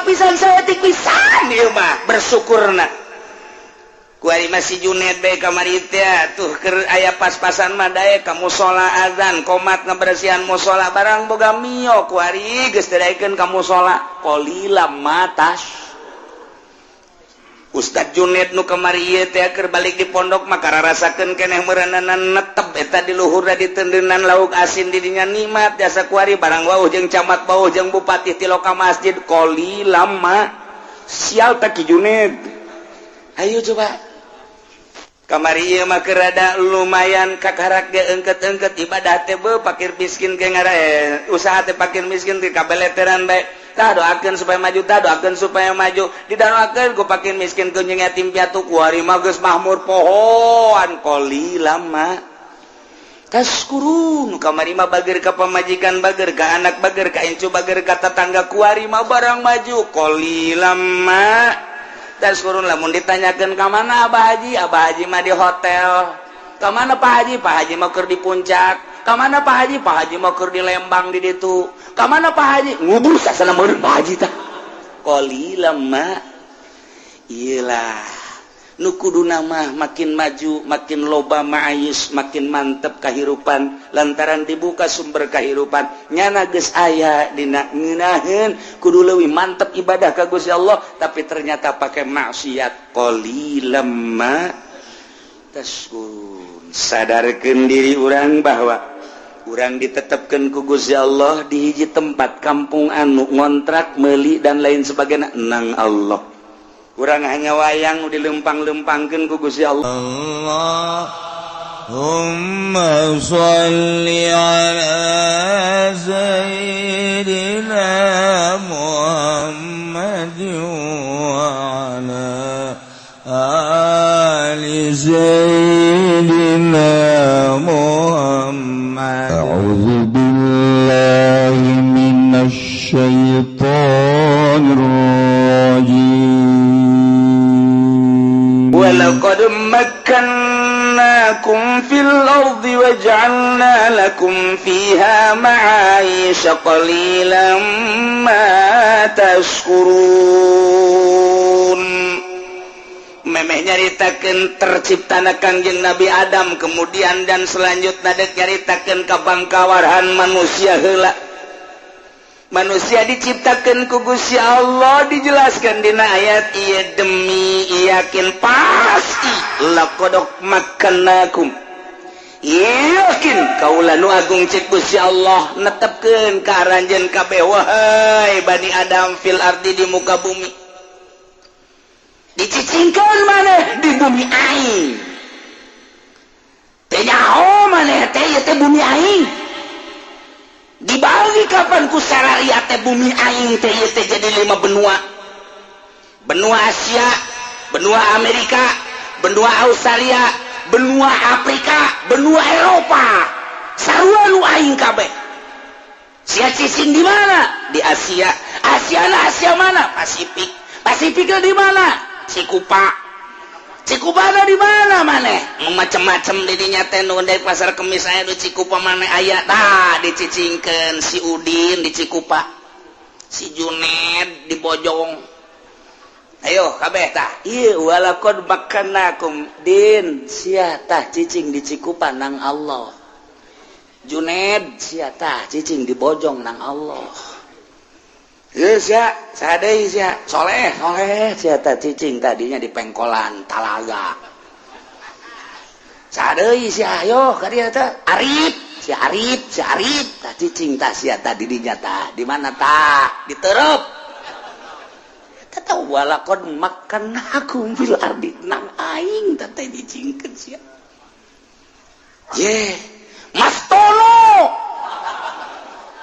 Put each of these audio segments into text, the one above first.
pisan saeutik pisan ieu mah bersyukurna kuari masih Junaid bae kamari teh tuh keur aya pas-pasan mah daek ka mushola azan komat ngabersihan mushola barang boga mio kuari geus daekeun ka mushola qalilam matas Ustad Junaid nu kamari ieu teh keur balik di pondok mah kararasakeun keneh meureunana netep eta di luhurna ditendeunan lauk asin di dinya nikmat jasa kuari barang wauh jeung camat wauh jeung bupati ti loka masjid qalilam ma sial teh ki Junaid ayo coba kamari ieu mah keur rada lumayan kakarak ge eungkeut-eungkeut ibadah teh beuh fakir miskin ge ngara usaha teh fakir miskin teh kabeleteran bae tah doakeun supaya maju tah doakeun supaya maju didoakeun ku fakir miskin ku jeung yatim piatu kuari mah geus mahmur pohon qalilam mah taskurun kamari mah bager ka pamajikan bager ka anak bager ka incu bager ka tetangga kuari mah barang maju qalilam mah taskurun lamun ditanyakeun ka mana Abah Haji mah di hotel ka mana Pak Haji mah keur di puncak ka mana Pak Haji mah keur di Lembang di ditu ka mana Pak Haji ngubur sasana meureun Pak Haji tah qalilam mah ieu lah nu kuduna mah makin maju makin loba ma'ayis makin mantep kahirupan lantaran dibuka sumber kahirupan nyana geus aya dina ngeunaheun kudu leuwih mantep ibadah ka Gusti Allah tapi ternyata pakai maksiat qalilam ma taskurun sadarkeun diri urang bahwa urang ditetepkeun ku Gusti Allah di hiji tempat kampung anu ngontrak meuli dan lain sebagainya nang Allah urang hanya wayang dilempang-lempangkeun ku Gusti Allah. Allahumma shalli ala sayyidina Muhammad wa ala ali sayyidina Muhammad. A'udzu billahi minasy syaithanir rajim. وَلَقَدْ مَكَّنَّاكُمْ فِي الْأَرْضِ وَجَعَلْنَا لَكُمْ فِيهَا مَعَايِشَ قَلِيلًا مَا تَشْكُرُونَ memeh nyaritakeun terciptana Kangjeng Nabi Adam kemudian dan selanjutnya dek nyaritakeun ka bangkawarhan manusia heula manusia diciptakan ku Gusti Allah dijelaskan dina ayat ieu demi yakin pasti laqad makkannakum yakin kaula nu agung cek Gusti Allah netepkeun ka aranjeun kabeh wahai bani Adam fil ardi di muka bumi dicicingkeun maneh di bumi aing teh nyaho maneh teh ieu teh bumi aing dibagi kapan ku sarariat teh bumi aing teh ieu teh jadi 5 benua Asia benua Amerika benua Australia benua Afrika benua Eropa sarua nu aing kabeh sia cicing di mana di Asia Asia mana Pasifik di mana Cikupana di mana maneh macem-macem di dinya teh nu dari pasar kemis aya di Cikupa maneh aya tah dicicingkeun si Udin di Cikupa si Junaid di Bojong ayo kabeh tah ieu walaqad makkannakum din sia tah cicing di Cikupa nang Allah Junaid sia tah cicing di Bojong nang Allah sia sadai sia soleh sia tah cicing tadinya di Pengkolan Talaga sadai sia ayo ka dieu teh Arif tah cicing tah sia tah di dinya tah di mana tah di Terep tah tah walaqad makkannakum fil ardi nang aing tah teh dicingkeun sia ye Mas Tono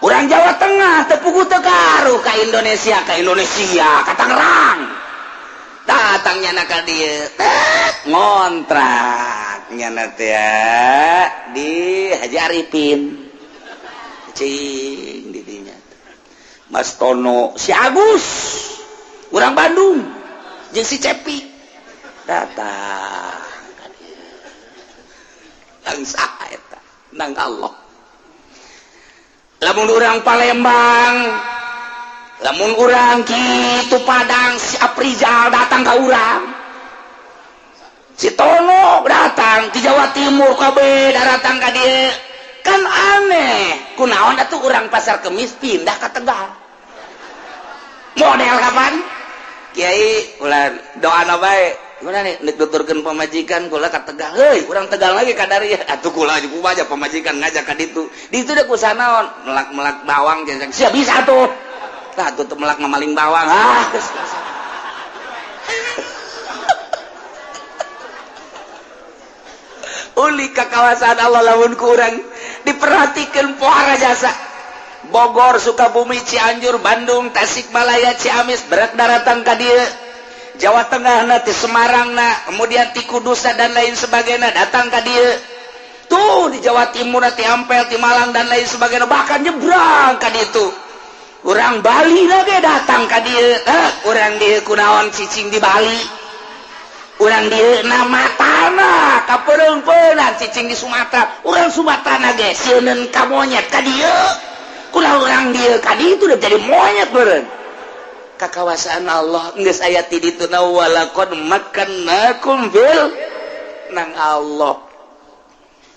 urang Jawa Tengah tepugu tekaruh ka Indonesia ka Tangerang datang nyana ka dieu ngontrak nyana teh di Haji Arifin cing di dinya Mas Tono si Agus urang Bandung jeung si Cepi datang ka dieu nang saha eta nang Allah lamun urang Palembang lamun urang kitu Padang si Aprizal datang ke urang, si Tono datang di Jawa Timur kabeh datang ka dieu. Kan aneh, kunaon atuh urang Pasar Kemis pindah ke Tegal. Model kapan? Kiai ulah doana bae. Gimana nih nek nuturkeun pamajikan kula ka Tegal. Heuy, urang Tegal lagi ka dari atuh kula aja pamajikan ngajak ka ditu. Ditu teh kusanaon? Melak-melak bawang jeung sia bisa tuh. Tah atuh teu melak mamaling bawang. Geus. Uli ka kawasan Allah lamun ku urang diperhatikeun pohara jasa. Bogor, Sukabumi, Cianjur, Bandung, Tasikmalaya, Ciamis berat daratan ka dieu. Jawa Tengah na, ti Semarang na, kemudian ti Kudus dan lain sebagainya datang ke dia. Tuh di Jawa Timur, ti Ampel, ti Malang dan lain sebagainya bahkan nyebrang ke dia tuh. Orang Bali lagi datang ke dia. Orang dia kunaon cicing di Bali. Orang dia nama tanah kaperempenan cicing di Sumatera. Orang Sumatera nage sieuneun ka monyet ka dia. Kunaon orang dia ka dia itu udah jadi monyet beureun. Kakawasaan Allah geus aya ti ditu na walaqad makkannakum fil nang Allah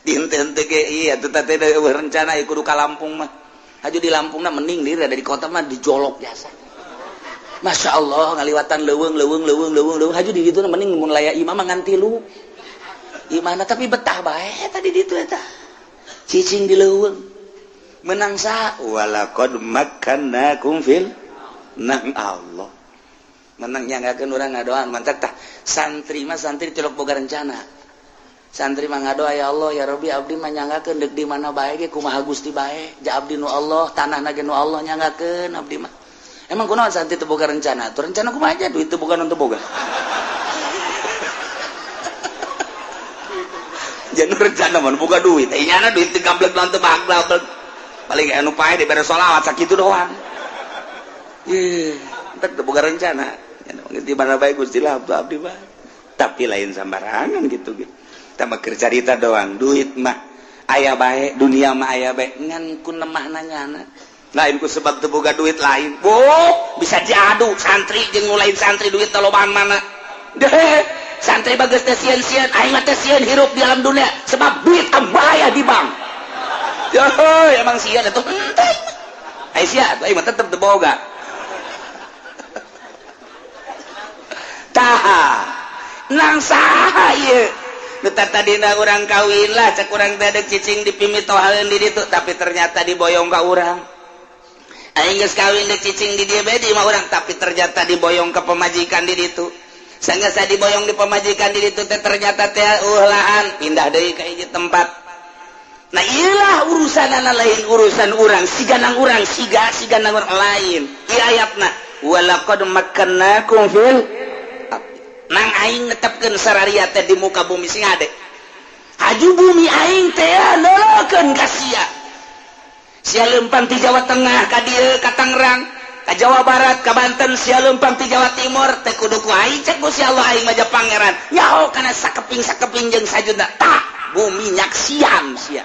dinten teh ge ieu atuh teh rencana kudu ka Lampung mah haju di Lampungna mending di ada di kota mah dijolok biasa. Masya Allah ngaliwatan leuweung haju di ditu mending mun laya imam ngan 3 imana tapi betah bae tadi ditu eta cicing di leuweung menang sa walaqad makkannakum fil nang Allah menang nyanggakeun urang ngadoaan mantap tah santri mah santri tilok boga rencana santri mah ngadoa ya Allah ya Rabbi abdi mah nyanggakeun deuk di mana bae ge kumaha Gusti bae ja abdi nu Allah tanahna ge nu Allah nyanggakeun abdi mah emang kunaon santri teu boga rencana tuh rencana kumaha aja duit teu boga nu teu boga jangan rencana mah boga duit nyana duit teu gablek naon teu baglak paling anu pae dibere sholawat sakitu doang. Entar bukan rencana di mana baik Gusti lah abdi mah tapi lain sambarangan gitu kita mah cerita doang duit mah aya bae dunia mah aya bae ngan ku nemahna nyana lain ku sebab teu boga duit lain bisa diadu santri jeung nu lain santri duit teh lobaan mana deh santri bageus teh sieun-sieun aing mah teh sieun hirup di alam dunia sebab duit aya di bank emang sieun atuh henteu ai sia aing mah tetep teu boga nang saha ieu nu tadina urang kawin lah cek urang teh deuk cicing dipimitohaeun di ditu tapi ternyata diboyong ka urang aing geus kawin deuk cicing di dieu bae di mah urang tapi ternyata diboyong ke pemajikan di ditu sanggeus diboyong di pemajikan di ditu teh ternyata teh laan pindah deui ka hiji tempat nah iyalah urusanana lain urusan urang siganang urang siganang urang lain ieu ayatna walaqad makkannakum fil nang aing netepkeun sararia teh di muka bumi sing ade haju bumi aing teh nolokeun ka sia leumpang ti Jawa Tengah ka dieu ka Tangerang ka Jawa Barat ka Banten sia leumpang ti Jawa Timur teh kudu ku aing cek Gusti Allah aing mah pangeran nyaho kana sakeping jeung sajuna tah bumi nyaksian sia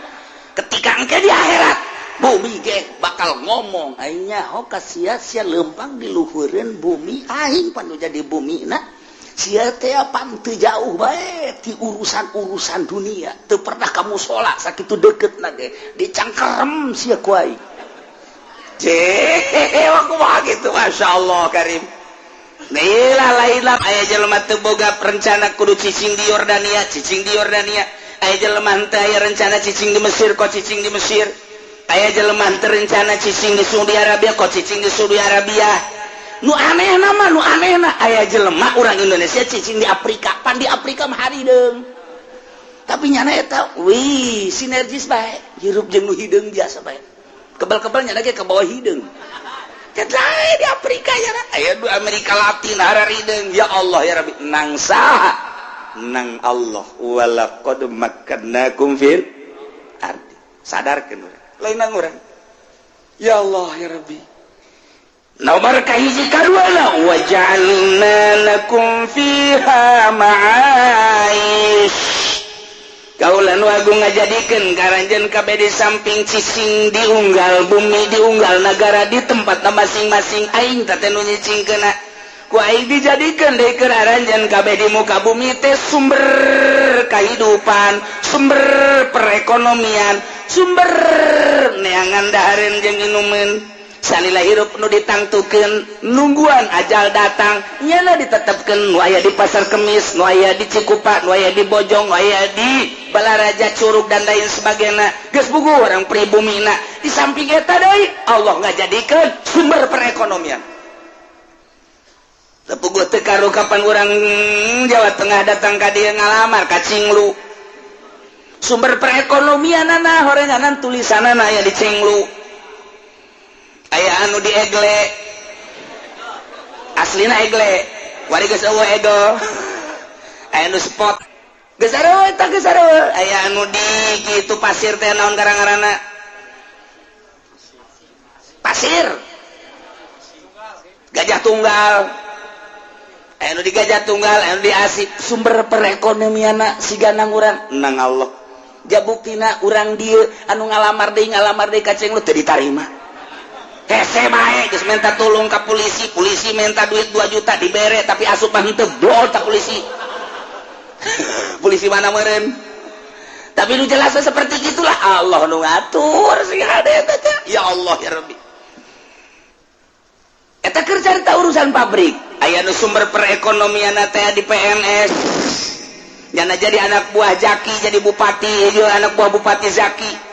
ketika engke di akhirat bumi ge bakal ngomong aing nyaho ka sia leumpang di luhureun bumi aing panu jadi bumina sia teh panteu jauh bae ti urusan dunia teu pernah kamu sholat sakitu deuketna ge dicangkerem sia ku aing kumaha kitu masyaallah karim lain aya jelema teu boga rencana kudu cicing di Yordania aya jelema teu aya rencana cicing di Mesir kok cicing di Mesir aya jelema teu rencana cicing di Saudi Arabia kok cicing di Saudi Arabia nu anehna aya jelema urang Indonesia cicing di Afrika pan di Afrika mah harideung tapi nyana eta sinergis bae hirup jeung nu hideung biasa bae kebal-kebal nyana ge ke bawah hideung tet lain di Afrika ya aya di Amerika Latin harideung ya Allah ya Rabbi nang saha nang Allah walaqad makkannakum fil ardi sadarkeun urang lain nang urang ya Allah ya Rabbi nomor kahiji kaduana waja'alna lakum fiha ma'aish kaulan wagung ngajadikeun karanjeun kabeh di samping cicing diunggal bumi diunggal negara di tempat masing-masing aing teh nu nyicingkeunna ku aing dijadikeun deui keur aranjeun kabeh di muka bumi teh sumber kehidupan sumber perekonomian sumber neangan dahareun jeung inumeun salila hirup nu ditangtukeun nungguan ajal datang nyana ditetepkeun nu aya di pasar kemis nu aya di Cikupa nu aya di Bojong nu aya di Balaraja Curug dan lain sebagainya geus bugu orang pribumina di samping eta deui Allah ngajadikeun sumber perekonomian teu puguh teu karu kapan urang Jawa Tengah datang ka dieu ngalamar ka Cinglu sumber perekonomianana horenganan tulisanana aya di Cinglu aya anu di Egle aslina Egle wari geus eueuh Ego aya nu spot geus sareueuh eta geus sareueuh aya anu di kitu pasir teh naon garang-garana pasir Gajah Tunggal aya nu di Gajah Tunggal aya nu di Asik sumber perekonomianna siganang urang nang Allah jabuktina urang dieu anu ngalamar deui ka Cenglu teu ditarima hese bae geus minta tulung ka polisi minta duit 2 juta dibere tapi asup mah henteu dol tak polisi polisi mana meureun tapi nu jelas seperti gitulah Allah nu ngatur sing hade eta ya Allah ya Rabbi eta keur carita urusan pabrik aya nu sumber perekonomianna teh di PNS nyana jadi anak buah Jaki jadi bupati ieu anak buah bupati Zaki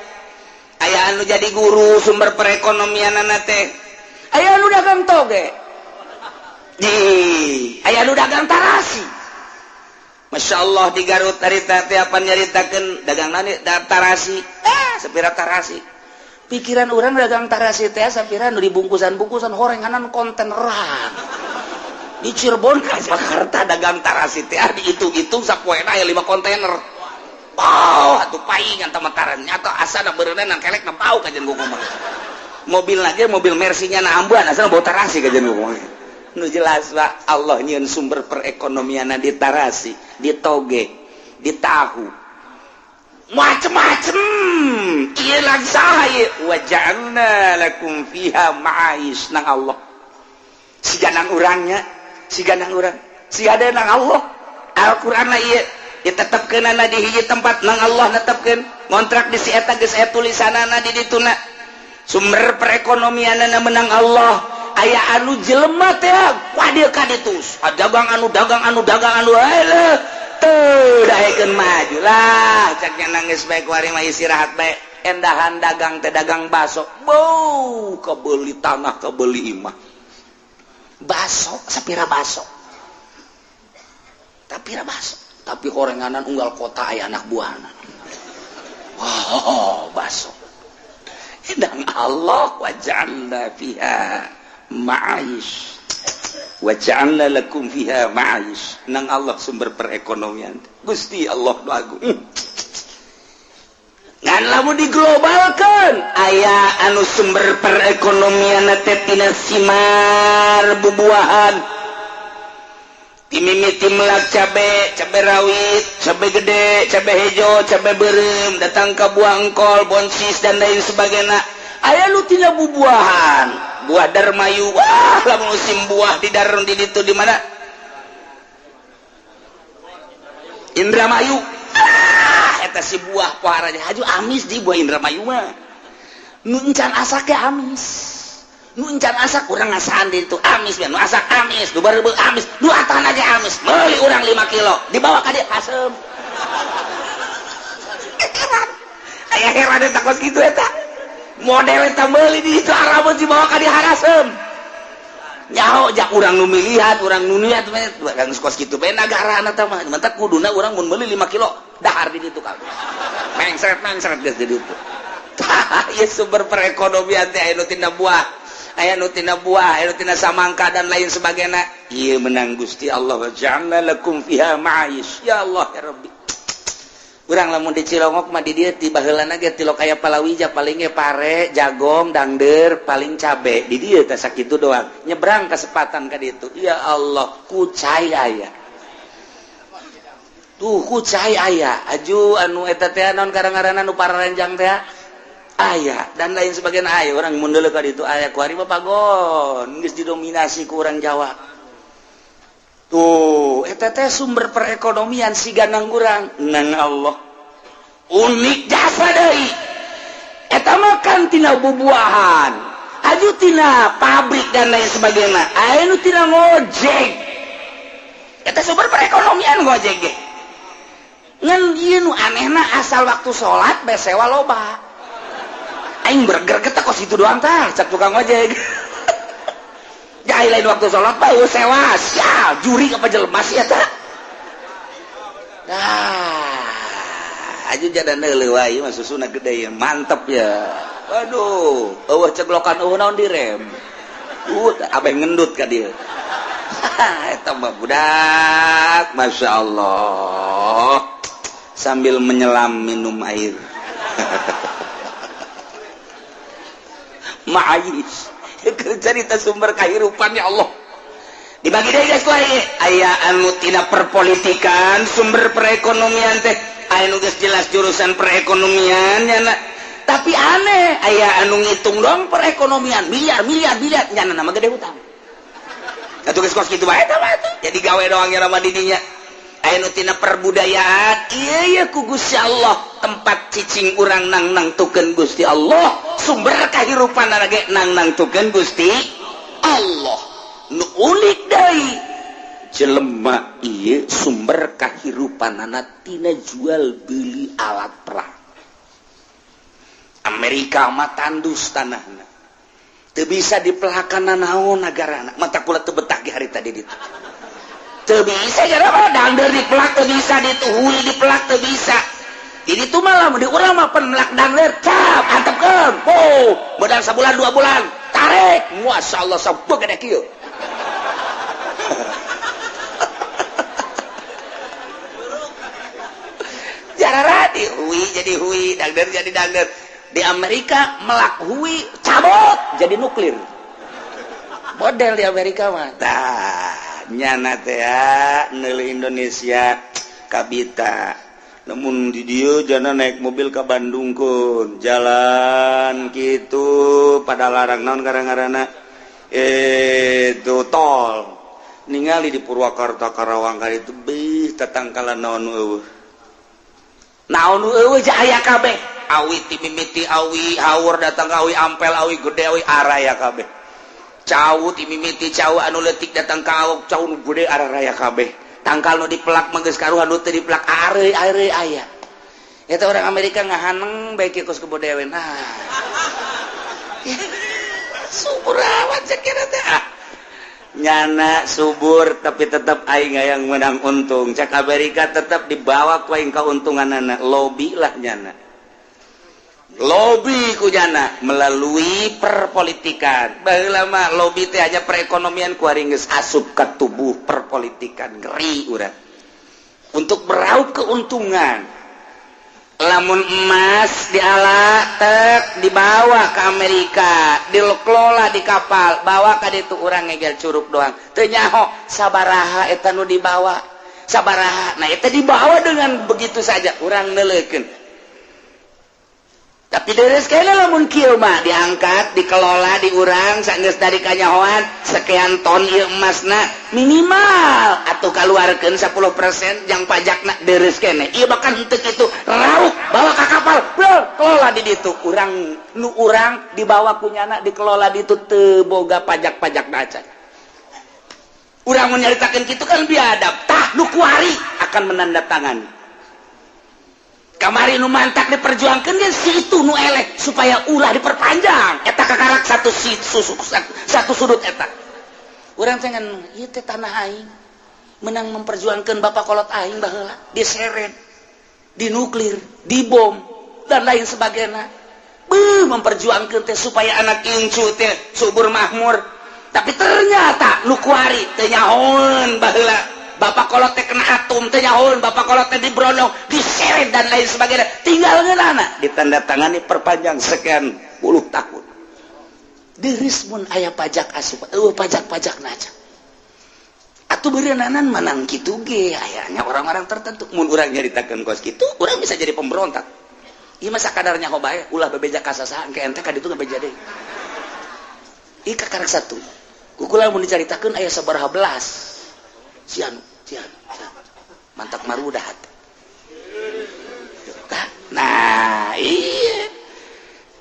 aya anu jadi guru sumber perekonomianna teh aya anu dagang toge aya anu dagang tarasi Masya Allah di Garut harita teh apa nyaritakeun dagang nani tarasi sapira tarasi pikiran urang dagang tarasi teh sapira nu dibungkusan-bungkusan horenganan konteneran di Cirebon ka Jakarta dagang tarasi teh diitung-itung sapoena aya 5 kontainer atuh paingan tamataran nyata asana beureunan kelek na pau kajen gua mah mobil lagi mobil Mercy-nya na ambuan asana bawa tarasi kajen gua mah nu jelas Pak Allah nyieun sumber perekonomianna di tarasi di toge di tahu macem-macem ieu lagi saha ieu wa ja'alna lakum fiha ma'ais nang Allah siganang urangnya siganang urang sigade nang Allah Al-Qur'an lah ieu ditetepkeunana di hiji tempat nang Allah netepkeun ngontrak di si eta geus aya tulisanana di dituna sumber perekonomianna menang Allah aya anu jelema teh wadieu ka ditu dagang anu teu daekeun maju lah cak nangis bae kuari mah istirahat bae endahan dagang teh dagang baso bau kebeuli tanah kebeuli imah baso sapira baso tapira baso tapi horenganan unggal kota aya anak buahna baso edang Allah wa ja'alna fiha ma'ais wa ja'alna lakum fiha ma'ais nang Allah sumber perekonomian Gusti Allah nu agung ngan lamun diglobalkeun aya anu sumber perekonomian teh tina simar bubuahan timimiti melak cabe rawit, cabe gede, cabe hejo, cabe berem, datang ke buah engkol, bonsis dan lain sebagainya. Aya nu tina bubuahan, buah darmayu. Wah, lamun musim buah di daron di ditu di mana? Indramayu. Eta si buah pohara haju amis di buah Indramayu mah. Nu encan asake amis. Nu encan asak urang ngasaan di itu amis nu asak amis nu barebeug amis nu atan aja amis meuli urang 5 kilo dibawa ka dieu asem aya heran eta kos kitu eta model eta meuli di itu arabot dibawa ka dieu harasem nyaho jak urang nu milihan urang nu niat kan kos kitu bae nagarana teh mah mantap kuduna urang mun meuli 5 kilo dahar di ditu ka mengsret geus di ditu ieu sumber perekonomian teh anu tina buah aya nu tina buah, aya nu tina samangka dan lain sebagainya. Ieu menang Gusti Allah wa ja'alna lakum fiha ma'ais. Ya Allah ya Rabbi. Urang lamun di Cilongok mah di dieu ti baheulana ge tilok aya palawija paling ge pare, jagong, dangdeur, paling cabe. Di dieu teh sakitu doang. Nyebrang kesempatan ka ditu. Ya Allah, kucai aya. tuh kucai aya aju anu eta teh naon karangaranna nu pararenjang teh aya dan lain sebagainya aya orang mundur ka ditu aya ku ari mah pagon geus didominasi ku urang Jawa tuh eta teh sumber perekonomian siganang urang nang Allah unik jasa deui eta mah kan tina bubuahan aju tina pabrik dan lain sebagainya aya nu tina ngojek eta sumber perekonomian ngojek ge ngan ieu nu anehna asal waktu salat bae sewa loba aing berger kita kos itu doang tah cak tukang ojek jai lain waktu sholat pak sewa sia juri apa jelema sih eta nah aju jadan heuleuh wae mah susuna gede ya mantep ya waduh eueuh ceglokan eueuh naon direm abeh ngendut ka dieu eta mah budak masyaallah sambil menyelam minum air ma'ayis cerita sumber kehidupan ya Allah dibagi deh guys aya anu tina perpolitikan sumber perekonomian teh aya nu geus jelas jurusan perekonomian nya tapi aneh aya anu ngitung dong perekonomian miliar nya nama gede utang atuh geus kos kitu bae tah jadi gawe doang nya mah di dinya aya nu tina perbudayaan ieu ku Gusti Allah tempat cicing urang nang tukeun Gusti Allah sumber kahirupan ge nang tukeun Gusti Allah nu unik deui jelema ieu sumber kahirupanana tina jual beli alat perang Amerika mah tandus tanahna teu bisa dipelakana naon nagarana mata kula teu betah ge hari tadi ditu teu bisa gara dangdeur dipelak teu bisa dituhui dipelak teu bisa jadi itu malah di urang mah pen melak dangdeur cap antepkeun oh modal sabulan 2 bulan tarik masyaallah sabeu gede kieu jarara di hui jadi hui dangdeur jadi dangdeur di Amerika melak hui cabut jadi nuklir model di Amerika mah nyana teh neuli Indonesia kabita namun di dieu jana naik mobil ke Bandung kun jalan gitu pada larang naon ngaranna itu tol ningali di Purwakarta Karawang kali itu beuh tatangkalan naon eueuh aya kabeh awi ti mimiti awi haur datang awi ampel awi gede awi araya kabeh cau ti mimiti cau anu leutik datang ka awak cau nu gede araraya kabeh tangkal nu dipelak mah geus karuhan nu teu dipelak areuy aya eta orang Amerika ngahaneng bae kieu kos kebodewen subur awan cek eta teh nyana subur tapi tetap aing yang menang untung cek Amerika tetap dibawa ku aing kauntunganana lobby lah nyana lobby ku nyana melalui perpolitikan baheula mah lobby teh hanya perekonomian ku ari geus asup ka tubuh perpolitikan ngeri urang untuk meraup keuntungan lamun emas diala tek dibawa ke Amerika dikelola di kapal bawa ka ditu urang ngegel curug doang teu nyaho sabaraha eta nu dibawa sabaraha nah eta dibawa dengan begitu saja urang neuleukeun tapi deres kene lamun kieu mah diangkat dikelola diurang saenggeus dari kanyahoan sekian ton ieu emasna minimal atuh kaluarkeun 10% jang pajakna deres kene ieu bahkan henteu kitu rauk bawa ka kapal kelola di ditu urang nu urang dibawa kunyana dikelola di ditu teu boga pajak-pajak acan urang mun nyaritakeun kitu kan biadab tah nu kuari akan menandatangani kamari nu mantak diperjuangkan dia si itu nu elek supaya ulah diperpanjang eta kakarak satu sudut eta urang teh ngan ieu teh tanah aing menang memperjuangkan bapak kolot aing baheula diseret dinuklir dibom dan lain sebagainya memperjuangkan teh supaya anak incu teh subur makmur tapi ternyata nu kuari teh nyahoeun baheula bapak kolot teh kena atom teh nyahoeun bapak kolot teh dibrondong diseret dan lain sebagainya tinggal ngeunana ditandatangani perpanjang sekian puluh tahun deureus mun aya pajak asup pajak-pajak naja atuh beureunanan menang kitu ge ayanya orang-orang tertentu mun urang nyaritakeun kos kitu urang bisa jadi pemberontak ieu mah sakadarnya hobae ulah bebeja kasasahan ke ente ka ditu bebeja deui ieu kakarek satu kukula mun dicaritakeun aya sabaraha belas sian mantap marudah nah iya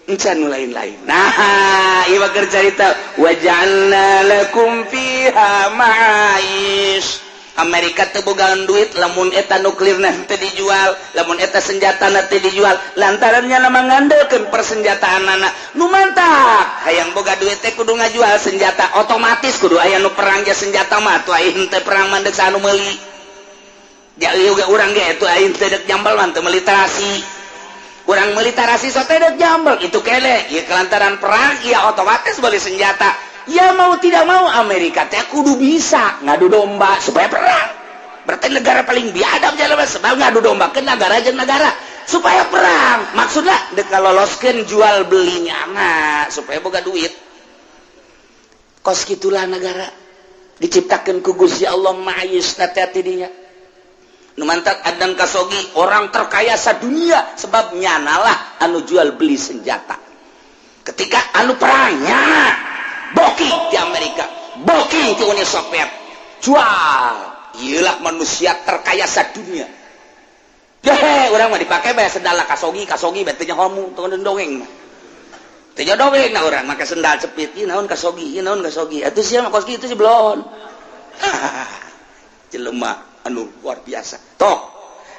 encan lain-lain nah ieu mah keur carita wa ja'alna lakum fiha ma'aish Amerika teu bogaan duit lamun eta nuklirna teu dijual lamun eta senjatana teu dijual lantaran nya mangandeukeun persenjataanna nu mantap hayang boga duit teh kudu ngajual senjata otomatis kudu aya nu perang ge senjata mah atuh aing teh perang mandeg sanu meuli ja ieu ge urang ge atuh aing teh dek jambal mah teu meuli tarasi urang meuli tarasi so teh dek jambal itu kele ieu kelantaran perang ieu otomatis beli senjata. Ya mau tidak mau Amerika teh kudu bisa ngadu domba supaya perang. Berarti negara paling biadab jalema sebab ngadu domba ke negara jeung negara supaya perang. Maksudna dek kaloloskeun jual belinya mah supaya boga duit. Kos kitulah negara diciptakeun ku Gusti Allah ma'ayis hati-hati dinya. Nu mantap adan kasogi orang terkaya sadunia sebab nyanalah anu jual beli senjata. Ketika anu perangnya booking di Amerika, booking di Uni Soviet, jual, iyalah manusia terkaya sadunia. Hehe, orang mah dipakai bayar sendal kasogi, betulnya homu, tuh dongeng mah. Tuh dongeng nah orang, pakai sendal cepit, ini naon kasogi, itu sih mah koski itu sih belum. Jelema, anu luar biasa. Toh,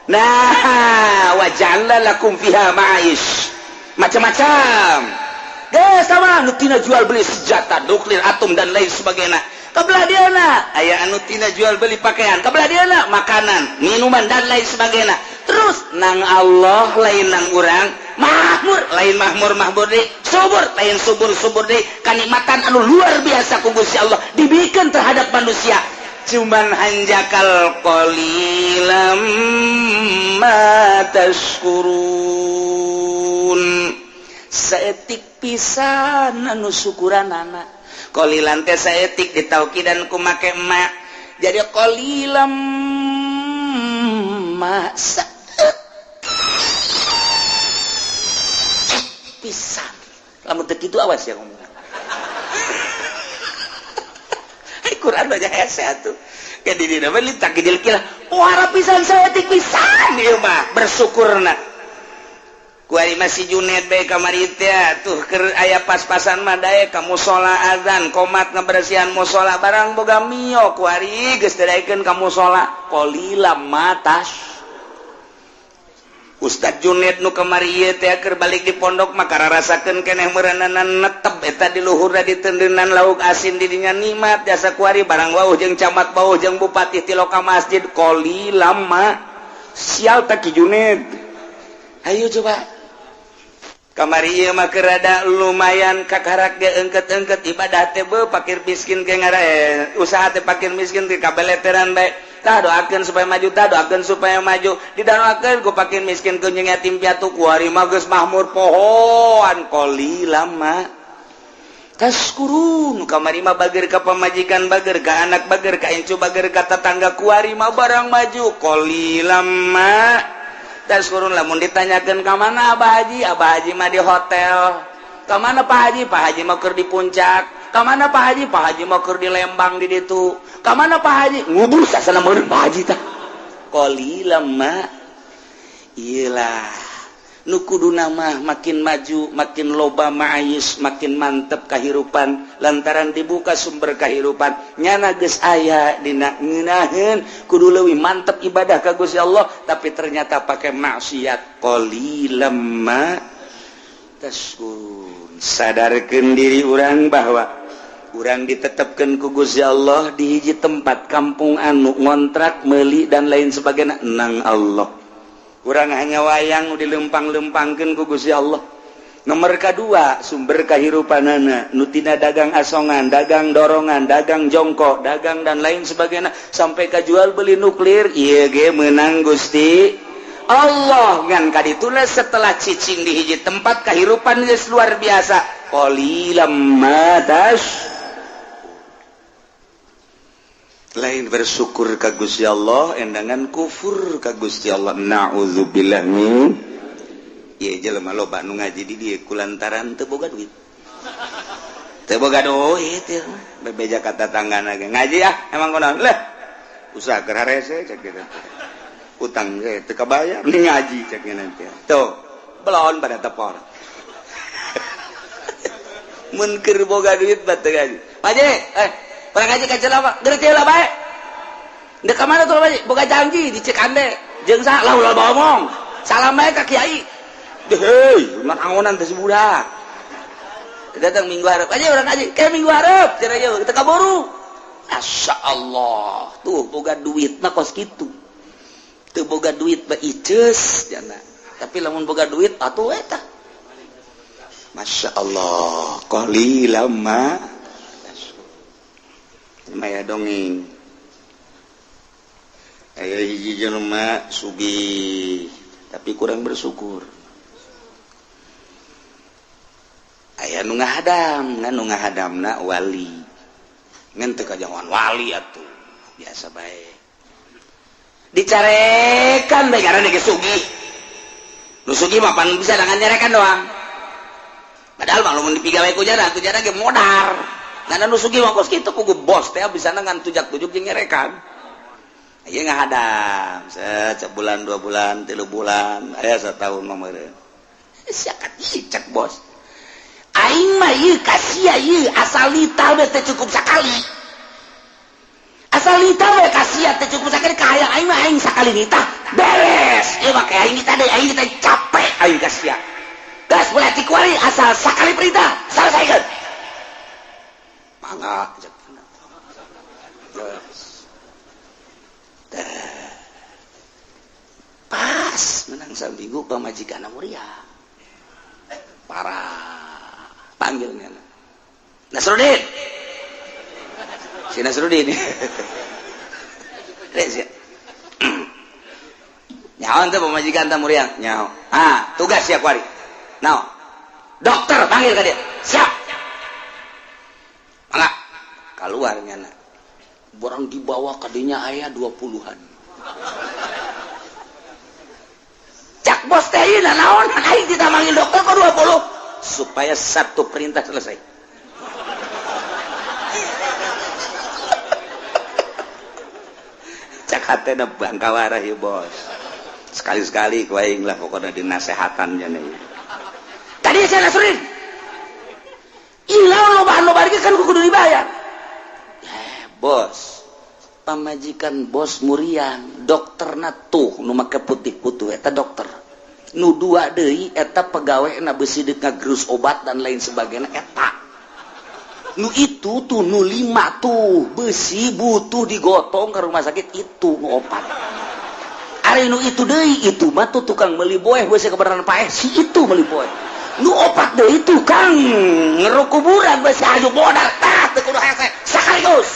nah, wajanlah lakum fiha ma'aish, macam-macam. Sama anu tina jual beli senjata nuklir atom dan lain sebagainya kabelah diana aya anu tina jual beli pakaian kabelah diana makanan minuman dan lain sebagainya terus nang Allah lain nang urang makmur lain mahmur deui subur lain subur deui kanikmatan anu luar biasa ku Gusti Allah dibikin terhadap manusia cuman hanjakal qalilam ma tashkurun saeutik pisan anu syukuranana qalilan teh saeutik ditaukidan ku make ma jadi qalilam ma pisan lamun teu kitu awas ya ngomong Quran baca hese atuh ke diri nama litak kidil kila wara pisan saeutik pisan ieu mah bersyukurna kuari masih Junet bae kamari teh tuh keur aya pas-pasan mah dae ka mushola azan komat ngabersihan mushola barang boga mio kuari geus daekeun ka mushola qalilam matas Ustad Junet nu kamari ieu teh keur balik di pondok mah kararasakeun keneh meureunana netep eta di luhurna ditendeunan lauk asin di dinya nikmat jasa kuari barang wauh jeung camat wauh jeung bupati ti loka masjid qalilam ma sial tak ki Junet ayo coba kamari ieu mah keur rada lumayan kakarak ge engket-engket ibadah teh beuh fakir miskin ge ngara usaha teh fakir miskin teh kabeleteran bae tah doakeun supaya maju didanoakeun ku fakir miskin ku jeung yatim piatu kuari mah geus mahmur pohon qalilam ma tashkurun kamari mah bager ka pamajikan bager ka anak bager ka incu bager ka tetangga kuari mah barang maju qalilam ma tashkurun lamun ditanyakeun ka mana Abah Haji mah di hotel ka mana Pak Haji mah keur di puncak ka mana Pak Haji mah keur di Lembang di ditu ka mana Pak Haji ngubur sasana meureun Pak Haji tah qalilam ma iyalah nu kuduna mah makin maju makin loba ma'ayis makin mantep kahirupan lantaran dibuka sumber kahirupan nyana geus aya dina ngeunaheun kudu leuwih mantep ibadah ka Gusti Allah tapi ternyata pakai maksiat qalilam ma tashkurun sadarkeun diri urang bahwa urang ditetepkeun ku Gusti Allah di hiji tempat kampung anu ngontrak meuli dan lain sebagainya nang Allah urang hanya wayang dilempang-lempangkeun ku Gusti Allah. Nomor kedua sumber kahirupanana nu tina dagang asongan, dagang dorongan, dagang jongkok, dagang dan lain sebagainya sampai ka jual beli nuklir ieu ge meunang Gusti Allah ngan kadituna setelah cicing di hiji tempat kahirupan geus luar biasa qalilam ma tash lain bersyukur ka Gusti Allah endangan kufur ka Gusti Allah. Nauzubillah min ieu jelema loba nu ngaji di dieu kulantaran teu boga duit. Teu boga duit ya. Bebeja ka tatanggana ge ngaji emang kunaon lah. Usaha keur harese cek kitu. Utang ge teu kabayar nih ngaji cek nanti. Tuh, belon pada tepor. Mun keur boga duit bat teu ngaji. Maje, pernah ngaji ka jelema, geus teh lah bae. Dek ka mana tuh bae? Boga janji di Cikande. Jeung saha lah ulah ngomong. Salam bae ka kiai. Hei, mah angonan teh budak. Datang minggu hareup. Aja urang ngaji, kayak minggu hareup cenah ieu teu kaburu. Masyaallah. Tuh boga duit mah kos kitu. Teu boga duit mah iceus jana. Tapi lamun boga duit atuh eta. Masyaallah. Qalilam ma maya dongeng. Aya hiji jelema sugih tapi kurang bersyukur. Aya nu ngahadam, nu ngahadamna wali. Ngan teu kajangan wali atuh. Biasa bae. Dicarekan bae ngaranna ge sugih. Nu sugih mah pan bisa dengan nyarekan doang. Padahal mah lamun dipigawe ku jana ge modar. Ngan nu sugih mah kos kitu kudu bos teh bisa ngan tujak-tujuk jeung nyarekan. Ieu ngahadam, sebulan 2 bulan 3 bulan, aya satahun mah meureun. Siakat cek bos. Aing mah ieu kasia ieu asal lital teh cukup sakali. Asal lital we kasia teh cukup sakali kaya aing mah aing sakali nitah beres. Ieu mah kayak aing nitah deui aing teh capek aing kasia. Gas boleh dikuari asal sakali perintah selesaikeun. Mangga cek. Pas menang saminggu pamajikan muria. Parah. Panggilnya Nasruddin. Si Nasruddin. Reza. Nyaon teh pamajikan teh muria. Nyaho. Tugas siap kuari. Naon? Dokter panggil ka dia. Siap. Mangga. Keluar nyana. Borang dibawa ka dinya aya 20-an. Cak bos teh ieu naon aing ditamanggil dokter ka 20 supaya satu perintah selesai. Cak hatena bangkawarah ieu bos. Sekali-sekali ku aing lah pokona dinasehatan nya ieu. Tadi saya Nasruddin. Ilau lobahan loba kan kudu dibayar. Bos. Pamajikan bos murian, dokterna tuh nu make putih-putih eta dokter. Nu dua deui eta pegawena beusi deuk ngagerus obat dan lain sebagainya eta. Nu itu tuh nu 5 tuh beusi butuh digotong ke rumah sakit itu nu opat. Ari nu itu deui itu mah tuh tukang meuli boeh beusi kebenaran paeh si itu meuli boeh. Nu opat deui tukang ngeru kuburan beusi aju modal tah teu kudu hese sakaligus.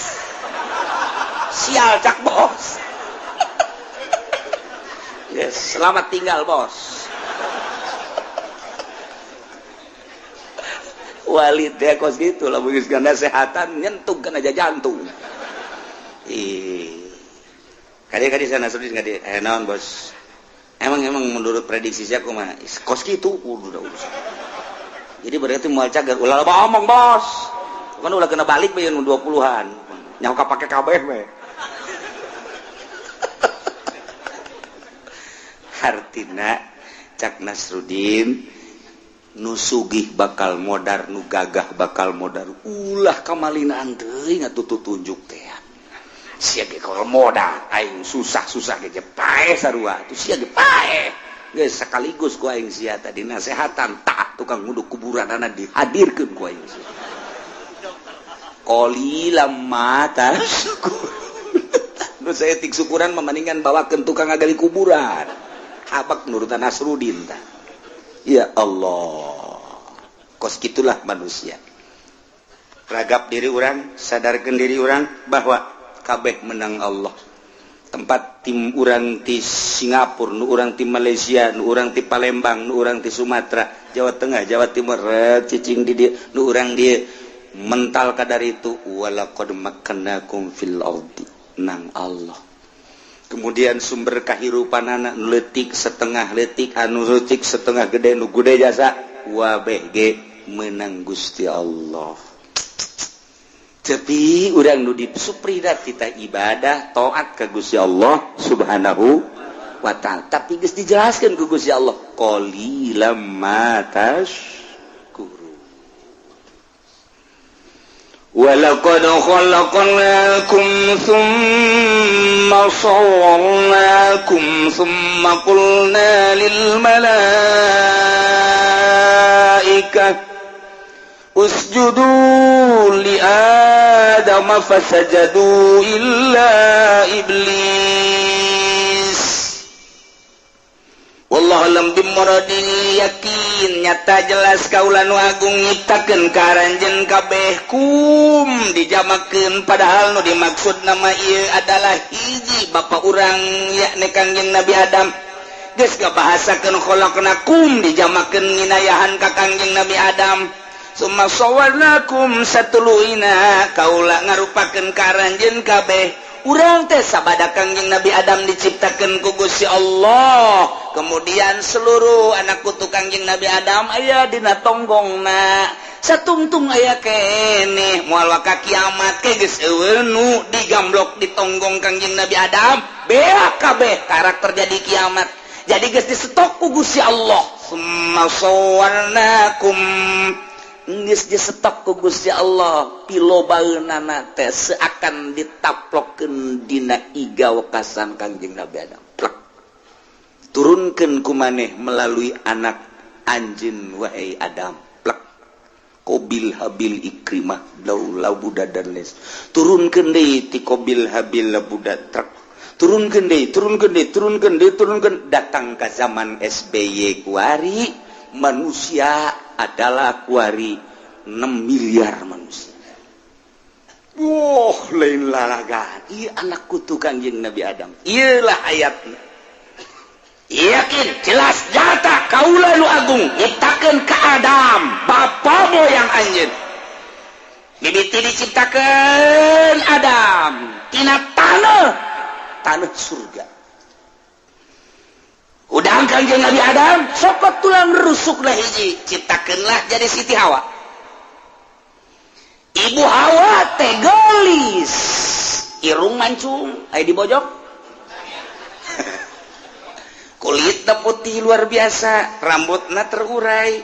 Sial cak bos. Yes, selamat tinggal bos. Walid teh kos gitu lah geus nasehatan nyentuh kana aja jantung. Kadi sana Nasruddin kadi naon bos. Emang menurut prediksi saya kumaha kos gitu udah urus. Jadi berarti moal cager ulah loba omong bos. Kan ulah kena balik bae 20-an. Nyaho kapake kabeh we. Artina cak Nasruddin nu sugih bakal modar nu gagah bakal modar ulah kamalinaan teuing atuh tunjuk teh sia ge kalau modal aing susah-susah ge pae sarua atuh sia ge pae geus sakaligus ku aing sia tadi nasehatan tak tukang nguduk kuburanana dihadirkeun ku aing sia qalilam mata syukur nu saya tik syukuran mendingan bawakeun tukang ngagali kuburan habak nurutan Nasruddin tah. Ya Allah. Kos gitulah manusia. Ragap diri orang, sadarkan diri orang bahwa kabeh menang Allah. Tempat tim orang di Singapura, nu orang di Malaysia, nu orang di Palembang, nu orang di Sumatera, Jawa Tengah, Jawa Timur, cicing di dia, nu orang dia mental kadar itu walaqad makkannakum fil ardi. nang Allah. Kemudian sumber kahirupan anak letik setengah letik anu letik setengah gede nu gede jasa wabg menang Gusti Allah. Tapi urang nu disupridat kita ibadah taat ka Gusti Allah Subhanahu wa ta'ala. Tapi geus dijelaskeun ku Gusti Allah qalilam ma tashkurun. Walaqad khalaqnakum thumma sawwarnakum thumma qulna lil malaikati usjudu li Adam fasajadu illa iblis. Wallahu lam bimuradi yakin nyata jelas kaula nu agung nyiptakeun karanjeun kabeh kum dijamakeun padahal nu dimaksud nama ieu adalah hiji bapa urang yakni Kangjeng Nabi Adam. Geus ngabahasakeun khalaqnakum dijamakeun nginayahan ka Kangjeng Nabi Adam. Summa sawarnakum satuluina kaula ngarupakeun karanjeun kabeh urang teh sabada Kangjeng Nabi Adam diciptakeun ku Gusti Allah. Kemudian seluruh anak putu Kangjeng Nabi Adam aya dina tonggongna satungtung aya keneh moal ka kiamat ke geus eueun nu digamblok di tonggong Kangjeng Nabi Adam beak kabeh karakter jadi kiamat. Jadi geus disetok ku Gusti Allah. Summa sawarnakum geus disetok ku Gusti Allah pilobaeunana teh seakan ditaplokeun dina iga wekasan Kangjeng Nabi Adam. Plek. Turunkeun ku maneh melalui anak anjeun wahai Adam. Plek. Qabil Habil Ikrimah laula budadan les. Turunkeun deui ti Qabil Habil budad trek. Turunkeun deui datang ka zaman SBY kuari manusia adalah kuari 6 miliar manusia. Lain lalagan. Ieu anak kutu Kangjeng Nabi Adam. Ieulah ayatna. Yakin jelas nyata kaula nu agung nyiptakeun ka Adam bapa moyang anjeun. Mimiti diciptakeun Adam tina tanah surga. Udang Kangjeng Nabi Adam sokot tulang rusuklah hiji ciptakeunlah jadi Siti Hawa. Ibu Hawa teh gelis irung mancung aya di bojok. Kulitna putih luar biasa, rambutna terurai.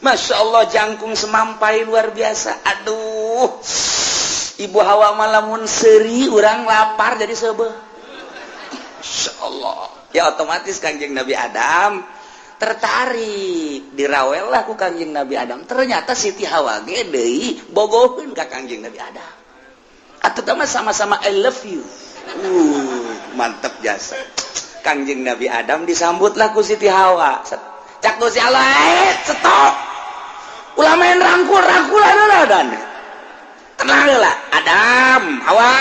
Masya Allah jangkung semampai luar biasa. Aduh, Ibu Hawa malamun seri urang lapar jadi seubeuh. Masya Allah. Ya otomatis Kangjeng Nabi Adam tertarik dirawel lah ku Kangjeng Nabi Adam. Ternyata Siti Hawa ge deui bogoheun ka Kangjeng Nabi Adam. Atuh mah sama-sama I love you. Mantap jasa. Kangjeng Nabi Adam disambutlah ku Siti Hawa. Cak Gusti Allah, stop. Ulah main rangkul-rangkulan dan. Tenang lah, Adam, Hawa.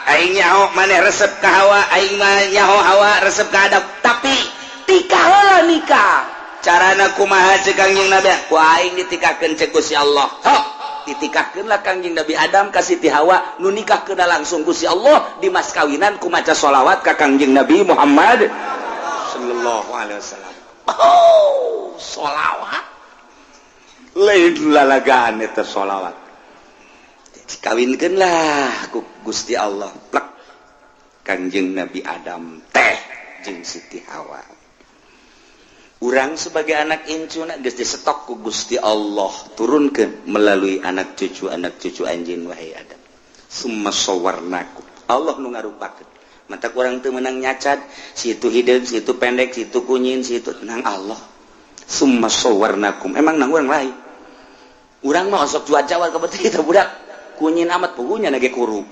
Aing nyaho maneh resep ka Hawa, aing mah nyaho Hawa resep ka Adam. Tapi tikah heula nikah. Carana kumaha ceuk Kangjeng Nabi? Ku aing ditikahkeun ceuk Gusti Allah. Sok, ditikahkeunlah Kangjeng Nabi Adam ka Siti Hawa, nu nikahkeunna langsung Gusti Allah di mas kawinan ku maca sholawat ka Kangjeng Nabi Muhammad sallallahu alaihi wasallam. Oh, sholawat. Lain lalagaan eta sholawat. Kawinkeunlah ku Gusti Allah plek Kangjeng Nabi Adam teh jeung Siti Hawa. Urang sebagai anak incuna geus disetok ku Gusti Allah turunkeun melalui anak cucu anjeun wahai Adam. Summa sawarnakum. Allah nu ngarupakeun. Mata urang teu meunang nyacad, situ hideung, situ pendek, situ kunyin, situ nang Allah. Summa sawarnakum. Emang nang urang lain. Urang mah osok jual Jawa ka beuti teh budak. Kunyin amat pugunya lagi kuru.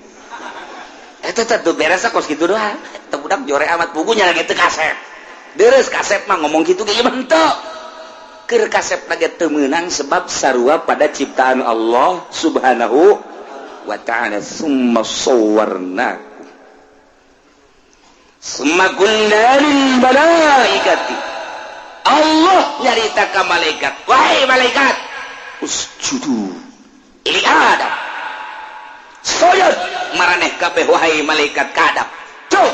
Eta tuh beres kos gitu doang. Teu budak jore amat pugunya lagi teu kasep. Deres kasep mah ngomong gitu ge mah teu. Keur kasep lagi teu meunang sebab sarua pada ciptaan Allah Subhanahu wa ta'ala. Summa sawarnakum. Summa qulna lil malaikati. Allah nyarita ka malaikat. Wahai malaikat, usjudu li Adam. sujud maraneh kabeh wahai malaikat kadap cuk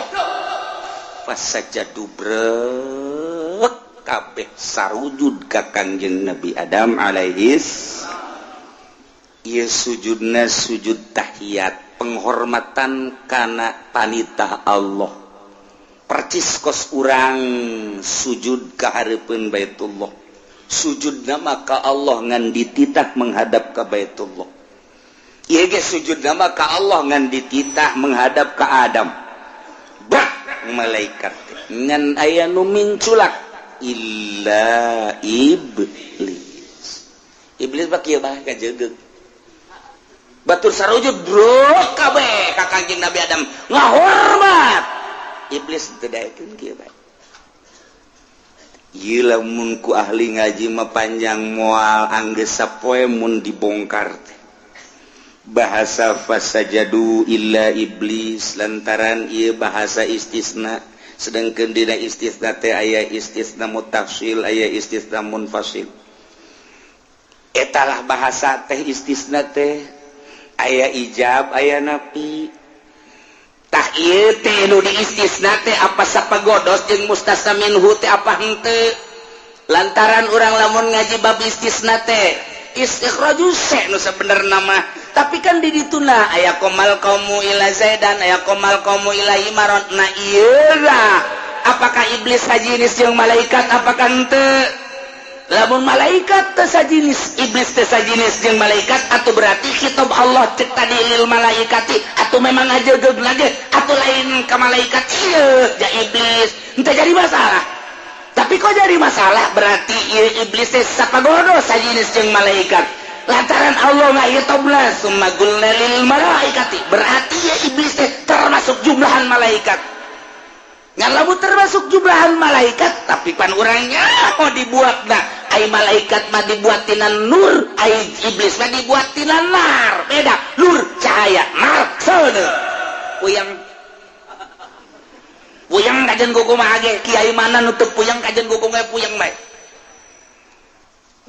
fasajadu brek kabeh sarujud ka Kangjeng Nabi Adam alaihis ieu sujudna sujud tahiyat penghormatan kana panitah Allah percis kos urang sujud ka hareupeun Baitullah sujudna maka Allah ngan dititah menghadap ka Baitullah ieu ge sujudna maka Allah ngan dititah menghadap ka Adam brak malaikat ngan aya nu minculak illa iblis mah kieu bah kajegeug batur sarujud bro kabeh ka Kangjeng Nabi Adam ngahormat iblis teu daekeun kieu bae ieu lamun ku ahli ngaji mah panjang moal anggeus sapoe mun dibongkar teh bahasa fasajadu illa iblis lantaran ieu bahasa istisna sedangkeun dina istisna teh aya istisna mutafsil aya istisna munfasil etalah bahasa teh istisna teh aya ijab aya nafi tah ieu teh nu di istisna teh apa sapagodos jeung mustasna minhu teh apa henteu lantaran urang lamun ngaji bab istisna teh istikhrajus nu sabenerna mah tapi kan di dituna aya komal qaumu ila zaidan aya komal qaumu ila imaron na ieu lah apakah iblis sajinis jeung malaikat apakah henteu lamun malaikat teu sajinis iblis teu sajinis jeung malaikat atuh berarti khitab Allah cek tadi lil malaikati atuh memang ngajegeug lagi atuh lain ka malaikat ieu ja iblis henteu jadi masalah tapi kok jadi masalah berarti ieu iblis teh sapagodo sajinis jeung malaikat lantaran Allah ngahitobna summa qulna lil malaikati berarti ya iblis teh termasuk jumlahan malaikat ngan lamun termasuk jumlahan malaikat tapi pan urangnya mau dibuatna ai malaikat mah dibuat tina nur ai iblis mah dibuat tina nar beda nur cahaya nar seuneu puyang kajen gugu mah age kiai mana nu teu puyang kajen gugu mah puyang bae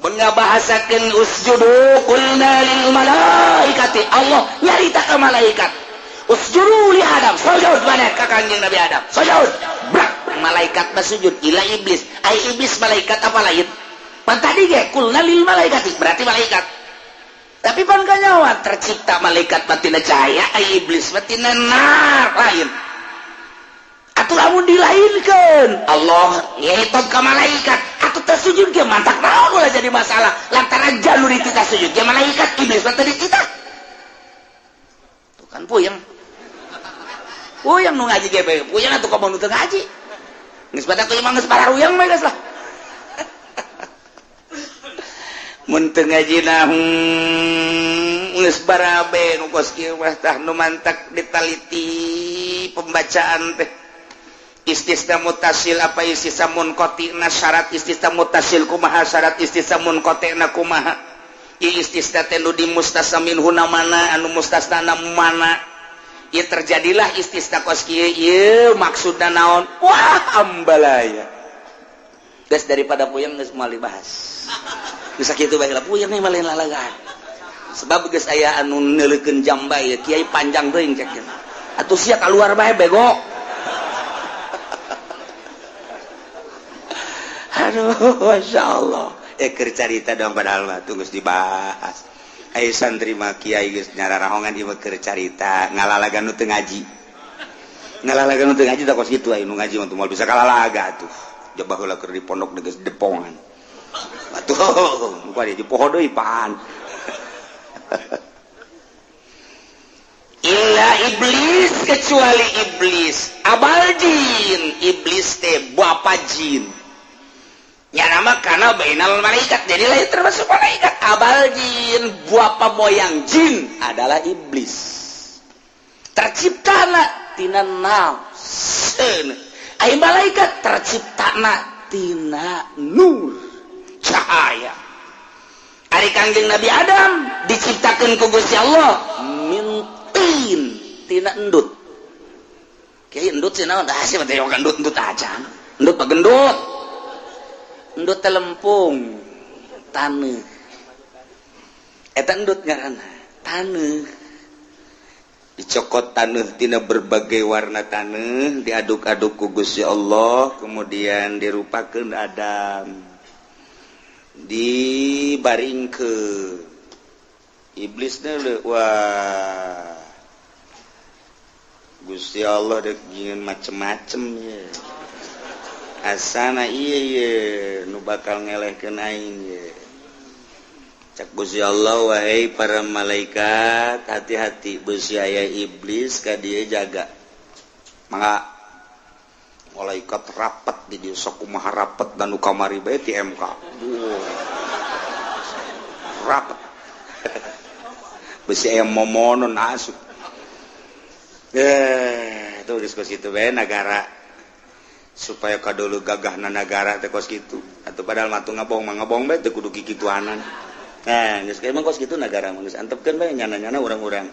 mun ngabahasakeun usjudu qulna lil malaikati Allah nyarita ka malaikat usjudu li Adam sujud maneh ka Kangjeng Nabi Adam sujud brak malaikat mah sujud ila iblis ai iblis malaikat apa lain pan tadi ge qulna lil malaikati berarti malaikat tapi pan kanyawan tercipta malaikat batina cahaya ai iblis batina nar lain atuh lamun dilainkeun Allah ngitung ka malaikat atuh teu sujud ge mantak naon ulah jadi masalah lantaran jalur dititah sujud ge malaikat iblis mah teu dititah tuh kan puyeng nu ngaji ge puyeng atuh komo nu teu ngaji geus badak teh imang geus pararuyang mah geus lah mun teu ngaji nah geus barabe nu kos kieu mah tah nu mantak ditaliti pembacaan teh istisna mutasil apa istisna munqatina syarat istisna mutasil kumaha syarat istisna munqatina kumaha ieu istisna teh nu di mustasna minhu mana anu mustasna mana ieu terjadilah istisna kos kieu ieu maksudna naon wah ambalaya geus daripada puyeng geus moal dibahas geus sakitu bae lah puyeng mah lain lalagaan sebab geus aya anu neuleukeun jam bae kiai panjang teuing cek atuh sia kaluar bae bego. Aduh, Masya Allah keur carita dong padahal mah tunggus dibahas ayo santri mah kiai geus nyararahongan ieu mah keur carita ngalalagan nu teu ngaji tak kos kitu aya nu ngaji mah moal bisa kalalaga atuh coba heula keur di pondok geus depongan atuh muka dia poho deui paan illa iblis kecuali iblis abal jin iblis teh bapa jin ya nama karena bainal malaikat jadi lain termasuk malaikat abal jin bapa moyang jin adalah iblis terciptana tina nafseun ai malaikat terciptana tina nur cahaya ari Kangjeng Nabi Adam diciptakeun ku Gusti Allah min tin tina endut kieu endut cenah dah sia teh endut aja endut pagendut endut telempung taneuh eta endut ngaranna taneuh dicokot taneuh tina berbagai warna taneuh, diaduk-aduk ku Gusti Allah, kemudian dirupakeun Adam, dibaringkeun iblis teh. Wah, Gusti Allah dek jieun macem-macem ya. Asana iya ye nu bakal ngelehkeun aing ye. Cak Gusti Allah, wahai para malaikat, hati-hati beus aya iblis ka dieu jaga. Mangga malaikat rapet di dieu sok kumaha rapet dan nu kamari bae ti MK. Rapet. Beus aya momonon asup. Itu diskusi itu bae negara supaya kadulu gagahna negara teh kos kitu atuh padahal matu ngabong bae teh kudu kikituanan. Nah geus emang kos kitu negara mah geus antepkeun bae nyana-nyana urang-urang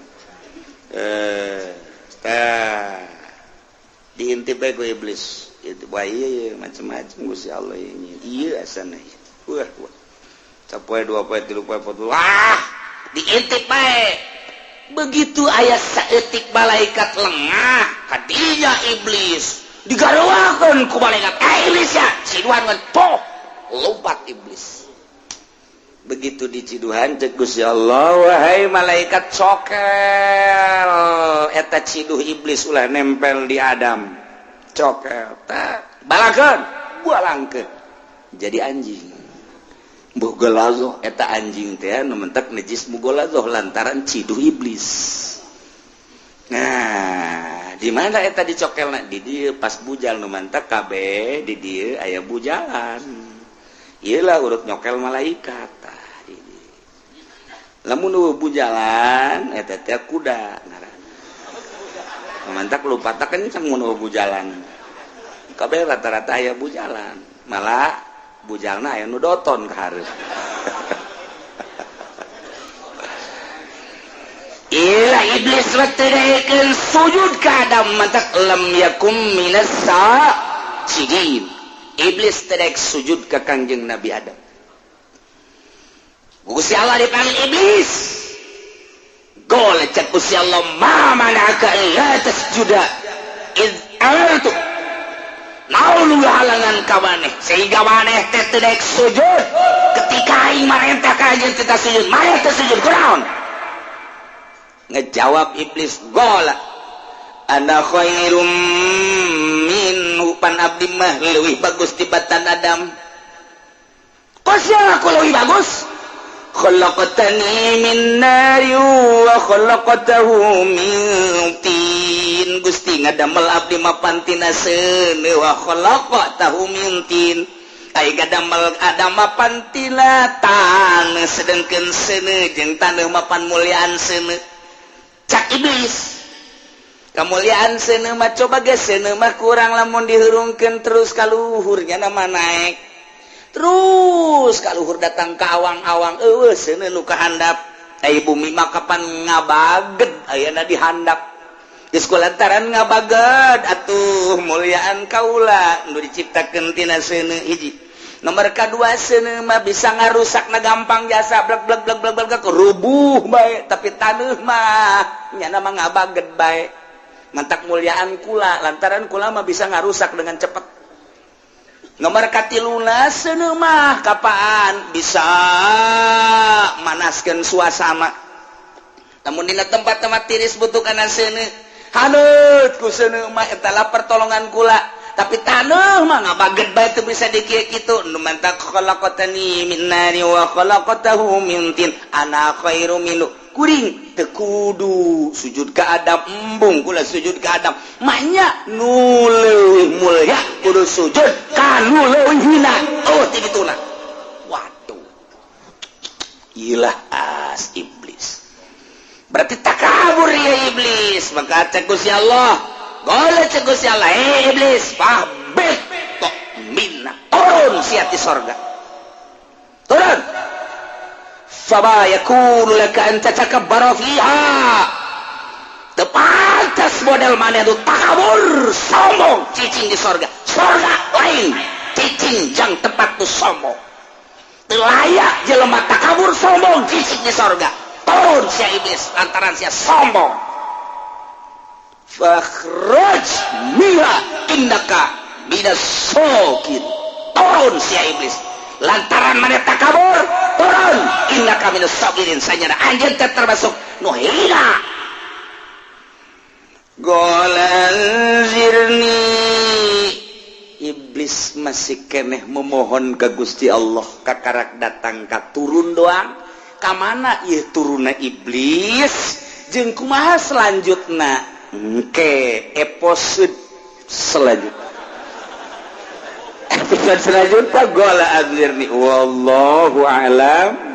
diintip bae ku iblis itu bae ieu macam-macam Gusti Allah ieu ieu asana ieu wah capoe 2 poe 3 poe 4 diintip bae begitu aya saeutik malaikat lengah kadinya iblis digarewakeun ku malaikat iblis ya ciduhan ngan poh lompat iblis begitu diciduhan cek Gusti Allah, wahai malaikat cokel eta ciduh iblis ulah nempel di Adam cokel tak balakeun bualangkeun jadi anjing Mugolazoh eta anjing teh nu mentek najis mugolazoh lantaran ciduh iblis. Nah, di mana eta dicokelna di dieu pas bujal nu mentek kabeh di dieu aya bujalan. Ieu lah urut nyokel malaikat tah di dieu. Lamun nu bujalan eta teh kuda ngaranna. Nu mentek lupa tah kenceng mun bujalan. Kabeh rata-rata aya bujalan. Malah bujalna aya nu doton ka hareup. Ila iblis watrekeun sujud ka Adam mantak lam yakum minas sajidin. Iblis terek sujud ka Kangjeng Nabi Adam. Gusti Allah dipanggil iblis. Gol cek Gusti Allah ma manaka la tasjuda id amartu. Naulu halangan ka maneh sehingga maneh teh teu daek sujud ketika aing marentah ka anjeun teh sujud maneh teh sujud kunaon ngejawab iblis gola ana khairum minhu pan abdi mah leuwih bagus tibatan Adam kosnya aku leuwih bagus khalaqtani min nari wa khalaqtahu min tin Gusti ngadamel abdi mapan tina seuneu wa khalaqtahu min tin ai gadamel Adam mapan tina taneuh sedengkeun seuneu jeung taneuh mapan muliaan seuneu cak iblis kamuliaan seuneu mah coba geus seuneu mah kurang lamun dihurungkeun terus ka luhur nya mah naek terus ka luhur datang ka awang-awang eueuh seuneu nu kahandap ai bumi mah kapan ngabaged ayeuna dihandap geus kulantaran ngabaged atuh muliaan kaula nu diciptakeun tina seuneu hiji nomor kadua seuneu mah bisa ngarusakna gampang jasa blek rubuh bae tapi taneuh mah nya mah ngabaged bae mantak muliaan kula lantaran kula mah bisa ngarusak dengan cepat. Nomor katiluna seuneu mah kapaan bisa manaskeun suasana. Namun dina tempat-tempat tiris butuh kana seuneu. Haneut ku seuneu mah eta lah pertolongan kula. Tapi taneuh mah ngabaged bae teu bisa dikieu kitu. Nu mantak khalaqatani min nari wa khalaqatahu min tin. Ana khairu minhu. Kuring teu kudu sujud ka Adam embung kula sujud ka Adam mahnya nu leuwih mulya kudu sujud ka nu leuwih hina oh ti dituna waduh ilah as iblis berarti takabur ya iblis maka cek Gusti Allah golek cek Gusti Allah iblis fahbit tok minna turun sia ti sorga turun fama yakunu laka an tatakabbara fiha tepantas model mana itu takabur sombong cicing di sorga lain cicing jang tempat tu sombong layak jelema takabur sombong cicing di sorga turun sia iblis lantaran sia sombong fakhraj minha innaka minas sokin. Turun si iblis lantaran mana takabur, turun innaka minas sabirin, sanyana anjeun teh termasuk nu hina. Golanzirni, iblis masih keneh memohon ke Gusti Allah kakarak datang ka turun doang. Ka mana ieu turunna iblis jeung kumaha selanjutna? Engke episode selanjutnya. Episode selanjutnya golanzirni wallahu a'lam.